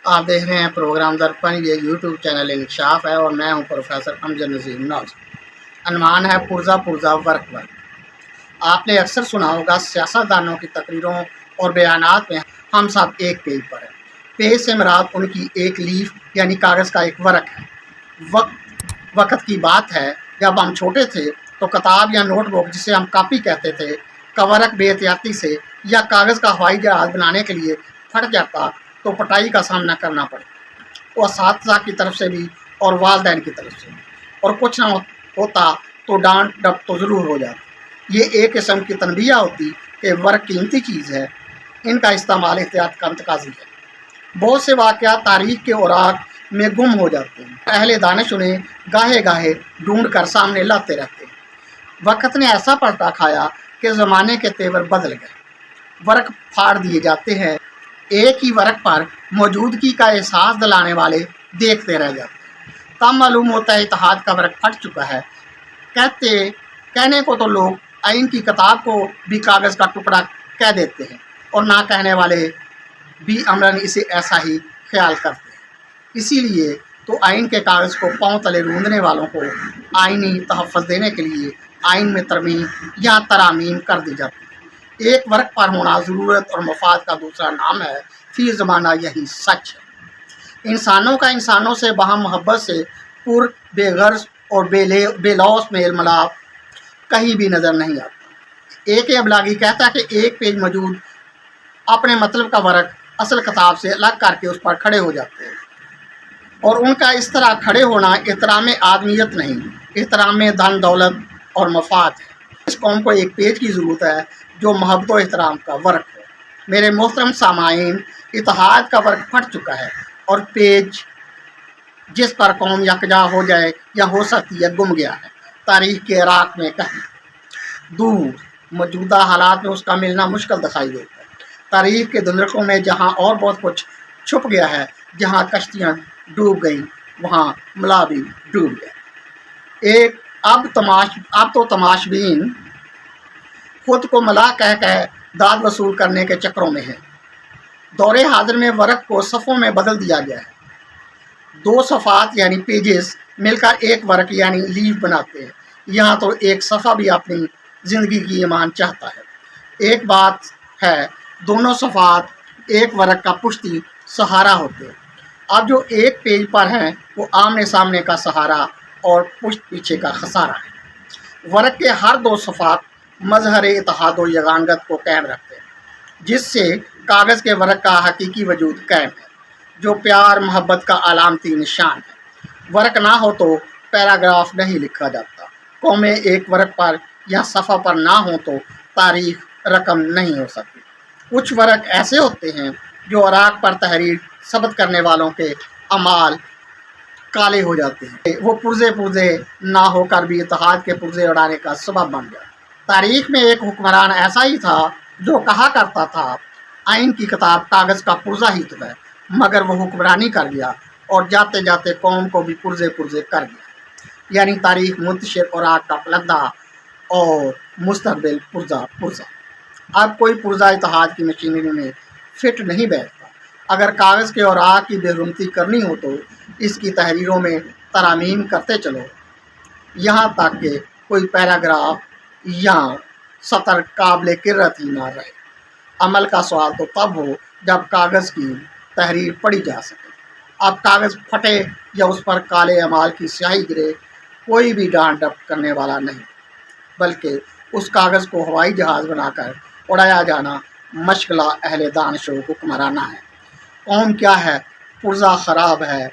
आप देख रहे हैं प्रोग्राम दर्पण। ये यूट्यूब चैनल इंकशाफ है और मैं हूं प्रोफेसर अमजद नज़ीर नौज। अनवान है पुर्जा पुर्जा वर्क वर्क। आपने अक्सर सुना होगा सियासतदानों की तकरीरों और बयानात में हम सब एक पेज पर हैं। पेज से मुराद उनकी एक लीफ यानी कागज़ का एक वर्क है। वक्त की बात है, जब हम छोटे थे तो किताब या नोटबुक जिसे हम कापी कहते थे का वर्क बेहतियाती से या कागज़ का हवाई जहाज़ बनाने के लिए फट जाता तो पिटाई का सामना करना पड़े, और असातिज़ा की तरफ से भी और वालिदैन की तरफ से, और कुछ ना होता तो डांट डप तो ज़रूर हो जाती। ये एक किस्म की तनबीह होती कि वर्क कीमती चीज़ है, इनका इस्तेमाल एहतियात का तकाज़ी है। बहुत से वाक़यात तारीख़ के औराक में गुम हो जाते हैं, अहले दानिश उन्हें गाहे गाहे ढूंढ कर सामने लाते रहते हैं। वक़्त ने ऐसा पलटा खाया कि ज़माने के तेवर बदल गए, वर्क फाड़ दिए जाते हैं। एक ही वर्क पर मौजूदगी का एहसास दिलाने वाले देखते रह जाते हैं। तब मालूम होता है इत्तेहाद का वर्क फट चुका है। कहने को तो लोग आइन की किताब को भी कागज़ का टुकड़ा कह देते हैं, और ना कहने वाले भी अमरन इसे ऐसा ही ख्याल करते हैं। इसीलिए तो आइन के कागज़ को पाँव तले रूंदने वालों को आइनी तहफ़्फ़ुज़ देने के लिए आइन में तरमीम या तरामीम कर दी जाती है। एक वर्क पर होना ज़रूरत और मफाद का दूसरा नाम है। फी ज़माना यही सच है। इंसानों का इंसानों से बाहम मोहब्बत से पुर बेगर्ज और बेलौस मेल मिलाप कहीं भी नज़र नहीं आता। एक अबलागी कहता है कि एक पेज मौजूद अपने मतलब का वर्क असल किताब से अलग करके उस पर खड़े हो जाते हैं, और उनका इस तरह खड़े होना एहतराम आदमियत नहीं, एहतराम धन दौलत और मफाद है। इस कौम को एक पेज की ज़रूरत है जो मोहब्बत और एहतराम का वर्क हो। मेरे मोहतरम सामाईन, इत्तेहाद का वर्क फट चुका है, और पेज जिस पर कौम यकजा हो जाए या हो सकती है गुम गया है। तारीख़ के इराक़ में कहीं दूर मौजूदा हालात में उसका मिलना मुश्किल दिखाई देता है। तारीख़ के दुनरकों में जहाँ और बहुत कुछ छुप गया है, जहाँ कश्तियाँ डूब गई वहाँ मला भी डूब गया। अब तो तमाशबीन खुद को मला कह दाद वसूल करने के चक्रों में है। दौरे हाजिर में वर्क को सफ़ों में बदल दिया गया है। दो सफ़ात यानी पेजेस मिलकर एक वर्क यानी लीफ बनाते हैं। यहाँ तो एक सफ़ा भी अपनी ज़िंदगी की ईमान चाहता है। एक बात है, दोनों सफ़ात एक वर्क का पुश्ती सहारा होते हैं। अब जो एक पेज पर हैं वो आमने सामने का सहारा और पुश्त पीछे का खसारा है। वर्क के हर दो सफ़ात मजहर इत्तेहाद और यगानगत को कायम रखते हैं, जिससे कागज़ के वर्क का हकीकी वजूद कायम है, जो प्यार मोहब्बत का अलामती निशान है। वर्क ना हो तो पैराग्राफ नहीं लिखा जाता। कौमें एक वर्क पर या सफ़ा पर ना हो तो तारीख़ रकम नहीं हो सकती। कुछ वर्क ऐसे होते हैं जो औराक पर तहरीर सबत करने वालों के अमाल काले हो जाते हैं। वो पुर्जे ना होकर भी इत्तेहाद के पुर्जे उड़ाने का सबब बन गया। तारीख़ में एक हुक्मरान ऐसा ही था जो कहा करता था, आइन की किताब कागज़ का पुर्जा ही तो है, मगर वो हुक्मरानी कर गया और जाते जाते कौम को भी पुर्जे कर गया। यानी तारीख़ मुंतशिर और आग का पलंदा और मुस्तकबिल पुर्जा। अब कोई पुर्जा इत्तेहाद की मशीनरी में फिट नहीं बैठता। अगर कागज़ के और आग की बेरुमती करनी हो तो इसकी तहरीरों में तरामीम करते चलो, यहाँ तक कि कोई पैराग्राफ या सतर काबिल किरत ही ना रहे। अमल का सवाल तो तब हो जब कागज़ की तहरीर पढ़ी जा सके। अब कागज़ फटे या उस पर काले अमाल की स्याही गिरे, कोई भी डांट डप करने वाला नहीं, बल्कि उस कागज़ को हवाई जहाज़ बनाकर उड़ाया जाना मशगला अहले दानिश व हुक्मराना है। कौम क्या है, पुर्जा ख़राब है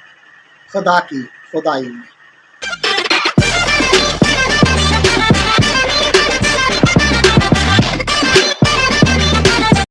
खुदा की खुदाई में।